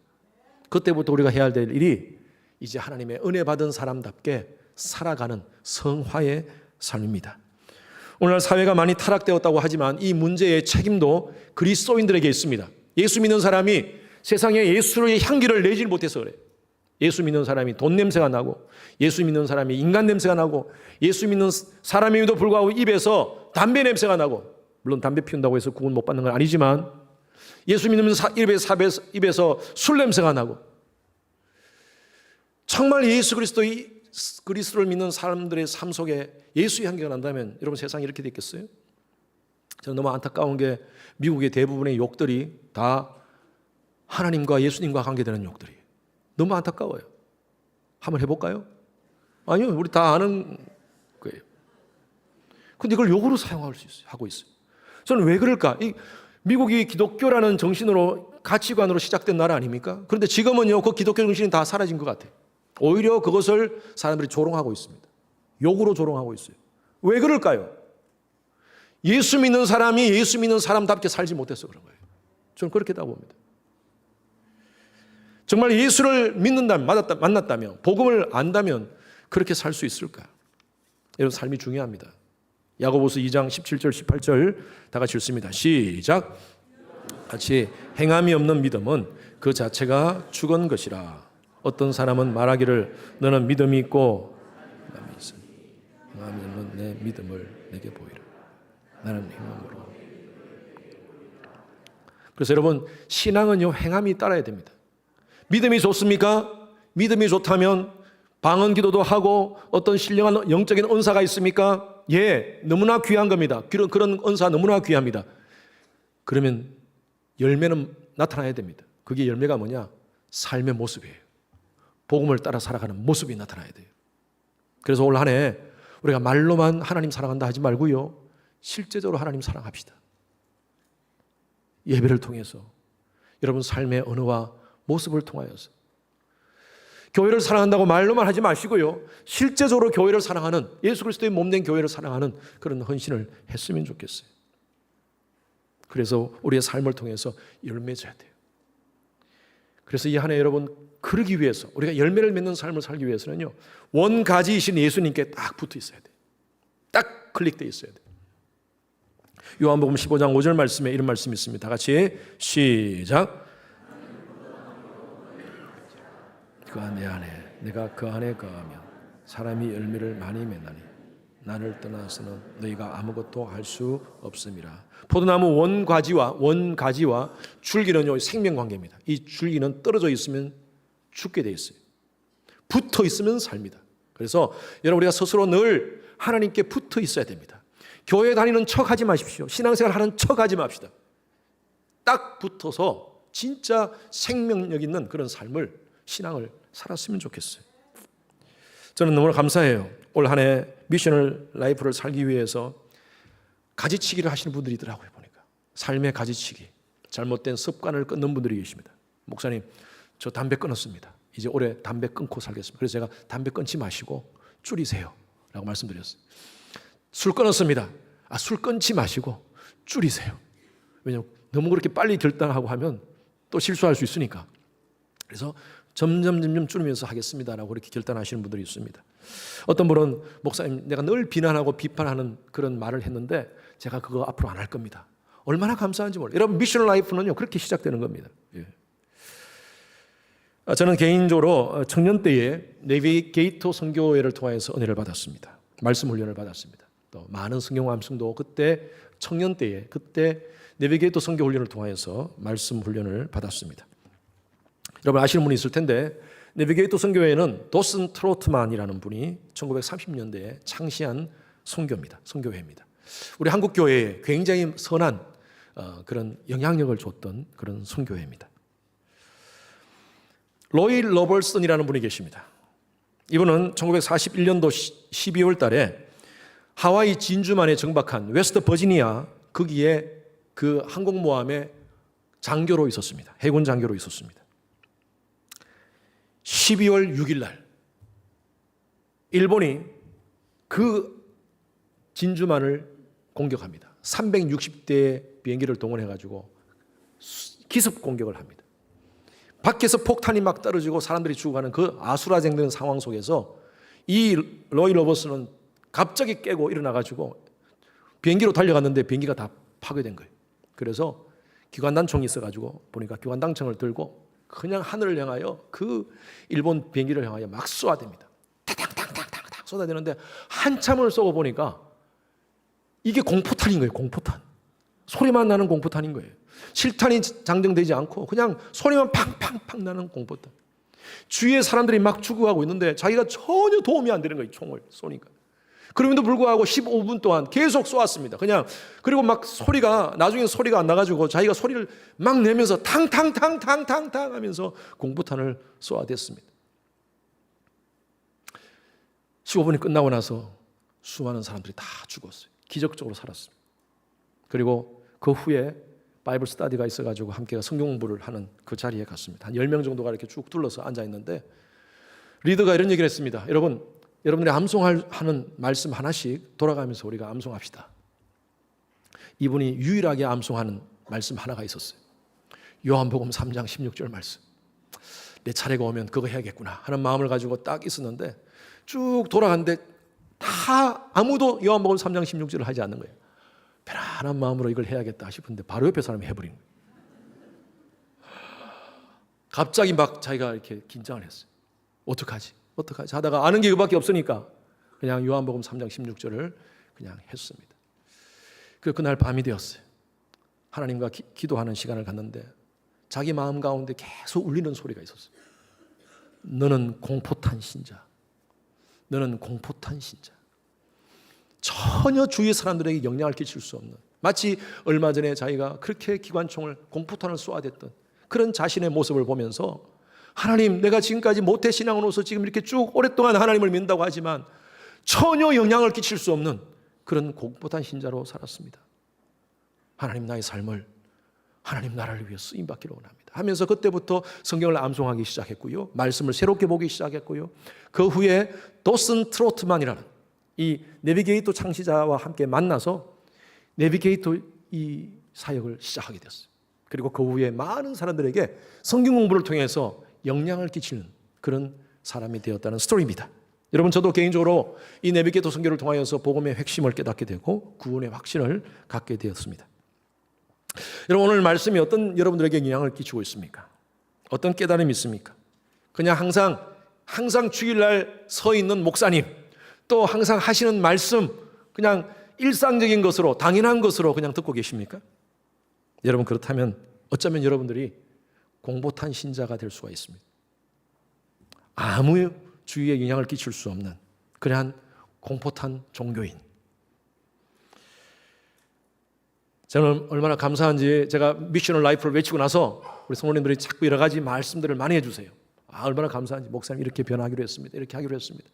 그때부터 우리가 해야 될 일이 이제 하나님의 은혜 받은 사람답게 살아가는 성화의 삶입니다. 오늘날 사회가 많이 타락되었다고 하지만 이 문제의 책임도 그리스도인들에게 있습니다. 예수 믿는 사람이 세상에 예수의 향기를 내지 못해서 그래. 예수 믿는 사람이 돈 냄새가 나고, 예수 믿는 사람이 인간 냄새가 나고, 예수 믿는 사람임에도 불구하고 입에서 담배 냄새가 나고, 물론 담배 피운다고 해서 구원 못 받는 건 아니지만, 예수 믿는 입에서 술 냄새가 나고, 정말 예수 그리스도를 믿는 사람들의 삶 속에 예수의 향기가 난다면 여러분 세상이 이렇게 됐겠어요? 저는 너무 안타까운 게 미국의 대부분의 욕들이 다 하나님과 예수님과 관계되는 욕들이에요. 너무 안타까워요. 한번 해볼까요? 아니요, 우리 다 아는 거예요. 근데 이걸 욕으로 사용할 수 있어요. 하고 있어요. 저는 왜 그럴까? 미국이 기독교라는 정신으로, 가치관으로 시작된 나라 아닙니까? 그런데 지금은요, 그 기독교 정신이 다 사라진 것 같아요. 오히려 그것을 사람들이 조롱하고 있습니다. 욕으로 조롱하고 있어요. 왜 그럴까요? 예수 믿는 사람이 예수 믿는 사람답게 살지 못해서 그런 거예요. 저는 그렇게 다 봅니다. 정말 예수를 믿는다면, 만났다면, 복음을 안다면 그렇게 살 수 있을까? 여러분, 삶이 중요합니다. 야고보서 2장 17절 18절 다 같이 읽습니다. 시작. 같이 행함이 없는 믿음은 그 자체가 죽은 것이라. 어떤 사람은 말하기를 너는 믿음이 있고 행함이 있으니 행함이 없는 내 믿음을 내게 보이라. 나는 행함으로. 그래서 여러분, 신앙은요, 행함이 따라야 됩니다. 믿음이 좋습니까? 믿음이 좋다면 방언 기도도 하고 어떤 신령한 영적인 은사가 있습니까? 예, 너무나 귀한 겁니다. 그런 은사 너무나 귀합니다. 그러면 열매는 나타나야 됩니다. 그게 열매가 뭐냐? 삶의 모습이에요. 복음을 따라 살아가는 모습이 나타나야 돼요. 그래서 올 한 해 우리가 말로만 하나님 사랑한다 하지 말고요, 실제적으로 하나님 사랑합시다. 예배를 통해서, 여러분 삶의 언어와 모습을 통하여서 교회를 사랑한다고 말로만 하지 마시고요, 실제적으로 교회를 사랑하는, 예수 그리스도의 몸된 교회를 사랑하는 그런 헌신을 했으면 좋겠어요. 그래서 우리의 삶을 통해서 열매져야 돼요. 그래서 이 한 해 여러분, 그러기 위해서, 우리가 열매를 맺는 삶을 살기 위해서는요, 원가지이신 예수님께 딱 붙어 있어야 돼요. 딱 클릭되어 있어야 돼요. 요한복음 15장 5절 말씀에 이런 말씀이 있습니다. 다 같이 시작. 그가 내 안에, 내가 그 안에 거하면 사람이 열매를 많이 맺나니 나를 떠나서는 너희가 아무것도 할 수 없음이라. 포도나무 원가지와 줄기는요, 생명관계입니다. 이 줄기는 떨어져 있으면 죽게 돼 있어요. 붙어 있으면 삽니다. 그래서 여러분, 우리가 스스로 늘 하나님께 붙어 있어야 됩니다. 교회 다니는 척 하지 마십시오. 신앙생활 하는 척 하지 맙시다. 딱 붙어서 진짜 생명력 있는 그런 삶을, 신앙을 살았으면 좋겠어요. 저는 너무 감사해요. 올 한 해 미셔널 라이프를 살기 위해서 가지치기를 하시는 분들이 있더라고요. 보니까 삶의 가지치기, 잘못된 습관을 끊는 분들이 계십니다. 목사님, 저 담배 끊었습니다. 이제 올해 담배 끊고 살겠습니다. 그래서 제가 담배 끊지 마시고 줄이세요 라고 말씀드렸어요. 술 끊었습니다. 술 끊지 마시고 줄이세요. 왜냐하면 너무 그렇게 빨리 결단하고 하면 또 실수할 수 있으니까. 그래서 점점 줄이면서 하겠습니다라고 그렇게 결단하시는 분들이 있습니다. 어떤 분은 목사님, 내가 늘 비난하고 비판하는 그런 말을 했는데 제가 그거 앞으로 안 할 겁니다. 얼마나 감사한지 몰라요. 여러분, 미션 라이프는요, 그렇게 시작되는 겁니다. 예. 저는 개인적으로 청년 때에 내비게이터 선교회를 통해서 은혜를 받았습니다. 말씀 훈련을 받았습니다. 또 많은 성경 암송도 그때 청년 때에 그때 내비게이터 선교 훈련을 통해서 말씀 훈련을 받았습니다. 여러분 아시는 분이 있을 텐데, 내비게이터 선교회는 도슨 트로트만이라는 분이 1930년대에 창시한 선교회입니다. 우리 한국 교회에 굉장히 선한 그런 영향력을 줬던 그런 선교회입니다. 로이 로벌슨이라는 분이 계십니다. 이분은 1941년도 12월 달에 하와이 진주만에 정박한 웨스트 버지니아 거기에 그 항공모함의 장교로 있었습니다. 해군 장교로 있었습니다. 12월 6일 날 일본이 그 진주만을 공격합니다. 360대의 비행기를 동원해가지고 기습 공격을 합니다. 밖에서 폭탄이 막 떨어지고 사람들이 죽어가는 그 아수라장되는 상황 속에서 이 로이 로버슨은 갑자기 깨고 일어나가지고 비행기로 달려갔는데 비행기가 다 파괴된 거예요. 그래서 기관단총이 있어가지고 보니까 기관단총을 들고 그냥 하늘을 향하여 그 일본 비행기를 향하여 막 쏘아댑니다. 탕탕탕탕탕 쏘아대는데 한참을 쏘고 보니까 이게 공포탄인 거예요. 공포탄. 소리만 나는 공포탄인 거예요. 실탄이 장정되지 않고 그냥 소리만 팡팡팡 나는 공포탄. 주위에 사람들이 막 죽어가고 있는데 자기가 전혀 도움이 안 되는 거예요. 총을 쏘니까. 그럼에도 불구하고 15분 동안 계속 쏘았습니다. 그냥 그리고 막 소리가 나중에 소리가 안 나가지고 자기가 소리를 막 내면서 탕탕탕탕탕탕 하면서 공포탄을 쏘아댔습니다. 15분이 끝나고 나서 수많은 사람들이 다 죽었어요. 기적적으로 살았습니다. 그리고 그 후에 바이블 스터디가 있어가지고 함께 성경 공부를 하는 그 자리에 갔습니다. 한 10명 정도가 이렇게 쭉 둘러서 앉아있는데 리더가 이런 얘기를 했습니다. 여러분들이 암송하는 말씀 하나씩 돌아가면서 우리가 암송합시다. 이분이 유일하게 암송하는 말씀 하나가 있었어요. 요한복음 3장 16절 말씀. 내 차례가 오면 그거 해야겠구나 하는 마음을 가지고 딱 있었는데 쭉 돌아갔는데 다 아무도 요한복음 3장 16절을 하지 않는 거예요. 편안한 마음으로 이걸 해야겠다 싶은데 바로 옆에 사람이 해버린 거예요. 갑자기 막 자기가 이렇게 긴장을 했어요. 어떡하지 하다가 아는 게 이거밖에 없으니까 그냥 요한복음 3장 16절을 그냥 했습니다. 그날 밤이 되었어요. 하나님과 기도하는 시간을 갖는데 자기 마음 가운데 계속 울리는 소리가 있었어요. 너는 공포탄 신자. 너는 공포탄 신자. 전혀 주위 사람들에게 영향을 끼칠 수 없는, 마치 얼마 전에 자기가 그렇게 기관총을 공포탄을 쏘아댔던 그런 자신의 모습을 보면서 하나님, 내가 지금까지 모태 신앙으로서 지금 이렇게 쭉 오랫동안 하나님을 믿는다고 하지만 전혀 영향을 끼칠 수 없는 그런 공포탄 신자로 살았습니다. 하나님, 나의 삶을 하나님 나라를 위해 쓰임받기를 원합니다 하면서 그때부터 성경을 암송하기 시작했고요, 말씀을 새롭게 보기 시작했고요. 그 후에 도슨 트로트만이라는 이 내비게이터 창시자와 함께 만나서 내비게이터 이 사역을 시작하게 됐어요. 그리고 그 후에 많은 사람들에게 성경 공부를 통해서 영향을 끼치는 그런 사람이 되었다는 스토리입니다. 여러분, 저도 개인적으로 이 내비게이터 선교를 통하여서 복음의 핵심을 깨닫게 되고 구원의 확신을 갖게 되었습니다. 여러분, 오늘 말씀이 어떤 여러분들에게 영향을 끼치고 있습니까? 어떤 깨달음이 있습니까? 그냥 항상 주일날 서 있는 목사님, 또 항상 하시는 말씀, 그냥 일상적인 것으로, 당연한 것으로 그냥 듣고 계십니까? 여러분, 그렇다면 어쩌면 여러분들이 공포탄 신자가 될 수가 있습니다. 아무 주위에 영향을 끼칠 수 없는 그러한 공포탄 종교인. 저는 얼마나 감사한지, 제가 미셔널 라이프를 외치고 나서 우리 성도님들이 자꾸 여러 가지 말씀들을 많이 해주세요. 얼마나 감사한지. 목사님 이렇게 변하기로 했습니다. 이렇게 하기로 했습니다.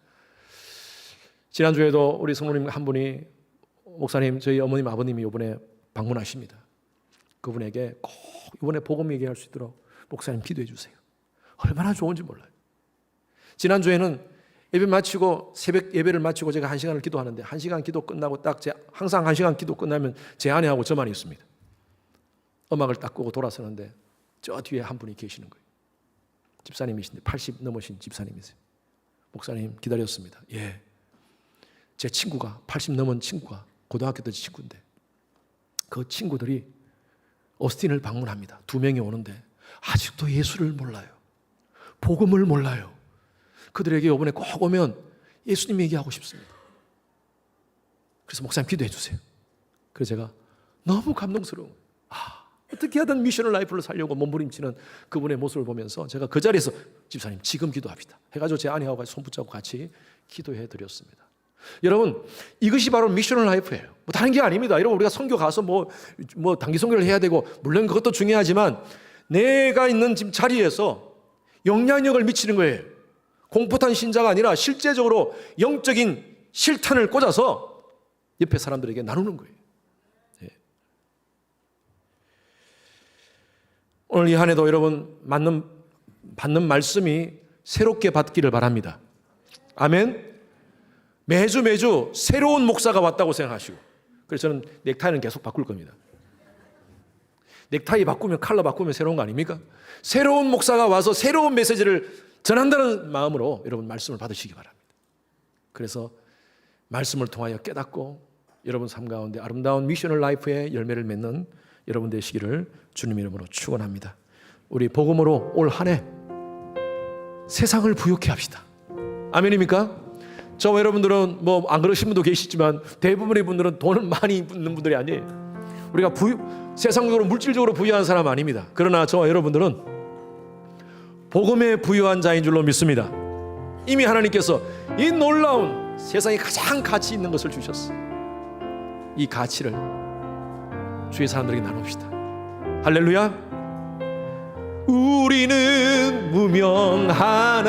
지난주에도 우리 성도님 한 분이, 목사님, 저희 어머님 아버님이 이번에 방문하십니다. 그분에게 꼭 이번에 복음 얘기할 수 있도록 목사님 기도해 주세요. 얼마나 좋은지 몰라요. 지난주에는 예배 마치고, 새벽 예배를 마치고 제가 1시간을 기도하는데 1시간 기도 끝나고 딱 항상 1시간 기도 끝나면 제 아내하고 저만 있습니다. 음악을 딱 끄고 돌아서는데 저 뒤에 한 분이 계시는 거예요. 집사님이신데 80 넘으신 집사님이세요. 목사님 기다렸습니다. 예, 제 친구가 80 넘은 친구가 고등학교 때 친구인데 그 친구들이 오스틴을 방문합니다. 2명이 오는데 아직도 예수를 몰라요. 복음을 몰라요. 그들에게 이번에 꼭 오면 예수님 얘기하고 싶습니다. 그래서 목사님 기도해 주세요. 그래서 제가 너무 감동스러운 거예요. 어떻게 하든 미셔널 라이프를 살려고 몸부림치는 그분의 모습을 보면서 제가 그 자리에서 집사님 지금 기도합시다 해가지고 제 아내하고 손 붙잡고 같이 기도해 드렸습니다. 여러분, 이것이 바로 미셔널 라이프예요. 뭐 다른 게 아닙니다. 여러분, 우리가 선교 가서 뭐 단기 선교를 해야 되고 물론 그것도 중요하지만 내가 있는 지금 자리에서 영향력을 미치는 거예요. 공포탄 신자가 아니라 실제적으로 영적인 실탄을 꽂아서 옆에 사람들에게 나누는 거예요. 예. 오늘 이 한 해도 여러분 받는 말씀이 새롭게 받기를 바랍니다. 아멘. 매주 새로운 목사가 왔다고 생각하시고, 그래서 저는 넥타이는 계속 바꿀 겁니다. 넥타이 바꾸면, 컬러 바꾸면 새로운 거 아닙니까? 새로운 목사가 와서 새로운 메시지를 전한다는 마음으로 여러분 말씀을 받으시기 바랍니다. 그래서 말씀을 통하여 깨닫고 여러분 삶 가운데 아름다운 미셔널 라이프의 열매를 맺는 여러분 되시기를 주님 이름으로 축원합니다. 우리 복음으로 올 한 해 세상을 부유케 합시다. 아멘입니까? 저와 여러분들은 뭐 안 그러신 분도 계시지만 대부분의 분들은 돈을 많이 있는 분들이 아니에요. 우리가 세상적으로 물질적으로 부유한 사람 아닙니다. 그러나 저와 여러분들은 복음에 부유한 자인 줄로 믿습니다. 이미 하나님께서 이 놀라운 세상에 가장 가치 있는 것을 주셨어. 이 가치를 주의 사람들에게 나눕시다. 할렐루야. 우리는 무명하나